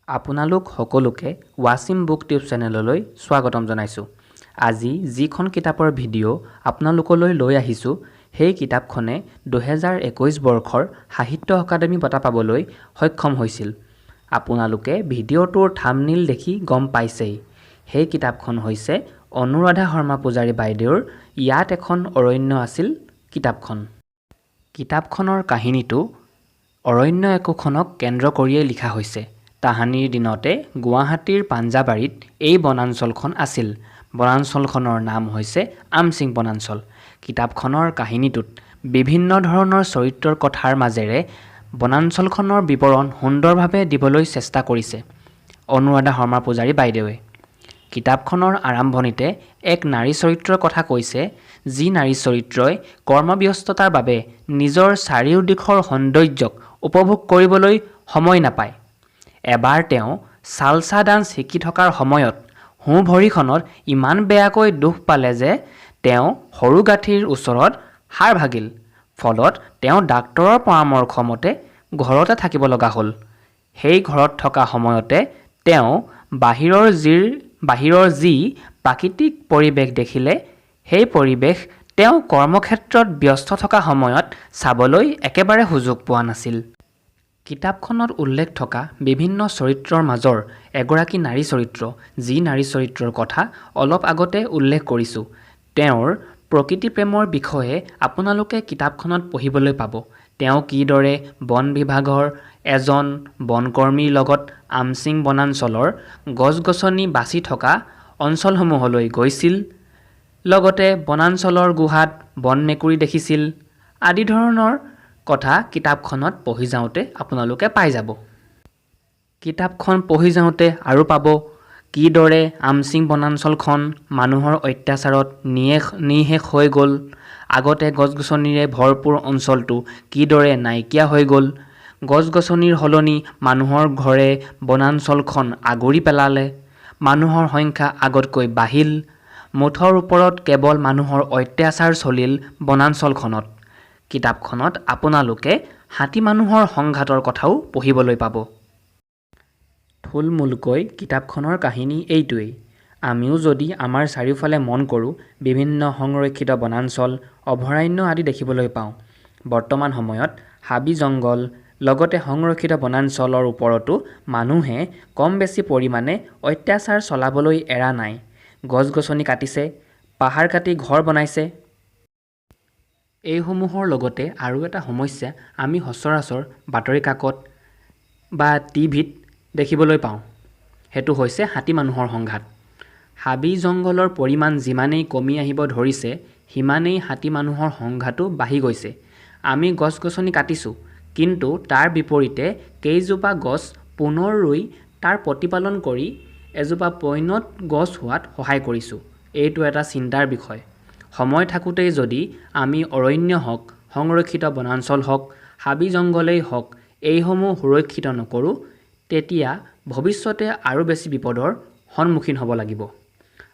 আপোনালোক সকলোকে washimbooktube চেনেললৈ স্বাগতম জনাইছোঁ। আজি যিখন কিতাপৰ ভিডিঅ' আপোনালোকলৈ লৈ আহিছোঁ সেই কিতাপখনে 2021 বৰ্ষৰ সাহিত্য অকাডেমি বঁটা পাবলৈ সক্ষম হৈছিল। আপোনালোকে ভিডিঅ'টোৰ থাম্বনেইল দেখি গম পাইছেই। সেই কিতাপখন হৈছে অনুৰাধা শৰ্মা পূজাৰী বাইদেউৰ ইয়াত এখন অৰণ্য আছিল কিতাপখন। কিতাপখনৰ কাহিনীটো অৰণ্য একোখনক কেন্দ্ৰ কৰিয়েই লিখা হৈছে। তাহানিৰ দিনতে গুৱাহাটীৰ পাঞ্জাবাৰীত এই বনাঞ্চলখন আছিল। বনাঞ্চলখনৰ নাম হৈছে আমচিং বনাঞ্চল। কিতাপখনৰ কাহিনীটোত বিভিন্ন ধৰণৰ চৰিত্ৰৰ কথাৰ মাজেৰে বনাঞ্চলখনৰ বিৱৰণ সুন্দৰভাৱে দিবলৈ চেষ্টা কৰিছে অনুৰাধা শৰ্মা পূজাৰী বাইদেৱে। কিতাপখনৰ আৰম্ভণিতে এক নাৰী চৰিত্ৰৰ কথা কৈছে, যি নাৰী চৰিত্ৰই কৰ্মব্যস্ততাৰ বাবে নিজৰ চাৰিওদিশৰ সৌন্দৰ্যক উপভোগ কৰিবলৈ সময় নাপায়। এবাৰ তেওঁ চালচা ডান্স শিকি থকাৰ সময়ত সোঁ ভৰিখনত ইমান বেয়াকৈ দুখ পালে যে তেওঁ সৰু গাঁঠিৰ ওচৰত হাড় ভাগিল। ফলত তেওঁ ডাক্তৰৰ পৰামৰ্শ মতে ঘৰতে থাকিব লগা হ'ল। সেই ঘৰত থকা সময়তে তেওঁ বাহিৰৰ যি প্ৰাকৃতিক পৰিৱেশ দেখিলে, সেই পৰিৱেশ তেওঁ কৰ্মক্ষেত্ৰত ব্যস্ত থকা সময়ত চাবলৈ একেবাৰে সুযোগ পোৱা নাছিল। কিতাপখনত উল্লেখ থকা বিভিন্ন চৰিত্ৰৰ মাজৰ এগৰাকী নাৰী চৰিত্ৰ, যি নাৰী চৰিত্ৰৰ কথা অলপ আগতে উল্লেখ কৰিছোঁ। তেওঁৰ প্ৰকৃতি প্ৰেমৰ বিষয়ে আপোনালোকে কিতাপখনত পঢ়িবলৈ পাব। তেওঁ কিদৰে বন বিভাগৰ এজন বনকৰ্মীৰ লগত আমচিং বনাঞ্চলৰ গছ-গছনি বাচি থকা অঞ্চলসমূহলৈ গৈছিল, লগতে বনাঞ্চলৰ গুহাত বন মেকুৰী দেখিছিল আদি ধৰণৰ কথা কিতাপখনত পঢ়ি যাওঁতে আপোনালোকে পাই যাব। কিতাপখন পঢ়ি যাওঁতে আৰু পাব কিদৰে আমচিং বনাঞ্চলখন মানুহৰ অত্যাচাৰত নিঃশেষ হৈ গ'ল। আগতে গছ-গছনিৰে ভৰপূৰ অঞ্চলটো কিদৰে নাইকিয়া হৈ গ'ল। গছ-গছনিৰ সলনি মানুহৰ ঘৰে বনাঞ্চলখন আগুৰি পেলালে। মানুহৰ সংখ্যা আগতকৈ বাঢ়িল। মুঠৰ ওপৰত কেৱল মানুহৰ অত্যাচাৰ চলিল বনাঞ্চলখনত। কিতাপখনত আপোনালোকে হাতী মানুহৰ সংঘাতৰ কথাও পঢ়িবলৈ পাব। থুলমূলকৈ কিতাপখনৰ কাহিনী এইটোৱেই। আমিও যদি আমাৰ চাৰিওফালে মন কৰোঁ, বিভিন্ন সংৰক্ষিত বনাঞ্চল, অভয়াৰণ্য আদি দেখিবলৈ পাওঁ। বৰ্তমান সময়ত হাবি-জংঘল লগতে সংৰক্ষিত বনাঞ্চলৰ ওপৰতো মানুহে কম বেছি পৰিমাণে অত্যাচাৰ চলাবলৈ এৰা নাই। গছ-গছনি কাটিছে, পাহাৰ কাটি ঘৰ বনাইছে। এইসমূহৰ লগতে আৰু এটা সমস্যা আমি সচৰাচৰ বাতৰি কাকত বা টিভিত দেখিবলৈ পাওঁ। সেইটো হৈছে হাতী মানুহৰ সংঘাত। হাবি-জংঘলৰ পৰিমাণ যিমানেই কমি আহিব ধৰিছে, সিমানেই হাতী মানুহৰ সংঘাতো বাঢ়ি গৈছে। আমি গছ-গছনি কাটিছোঁ, কিন্তু তাৰ বিপৰীতে কেইজোপা গছ পুনৰ ৰুই তাৰ প্ৰতিপালন কৰি এজোপা পৈণত গছ হোৱাত সহায় কৰিছোঁ। এইটো এটা চিন্তাৰ বিষয়। সময় থাকোঁতেই যদি আমি অৰণ্য হওক, সংৰক্ষিত বনাঞ্চল হওক, হাবি-জংঘলেই হওক, এইসমূহ সুৰক্ষিত নকৰোঁ, তেতিয়া ভৱিষ্যতে আৰু বেছি বিপদৰ সন্মুখীন হ'ব লাগিব।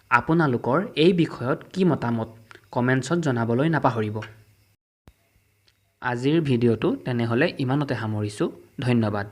আপোনালোকৰ এই বিষয়ত কি মতামত কমেণ্টছত জনাবলৈ নাপাহৰিব। আজিৰ ভিডিঅ'টো তেনেহ'লে ইমানতে সামৰিছোঁ। ধন্যবাদ।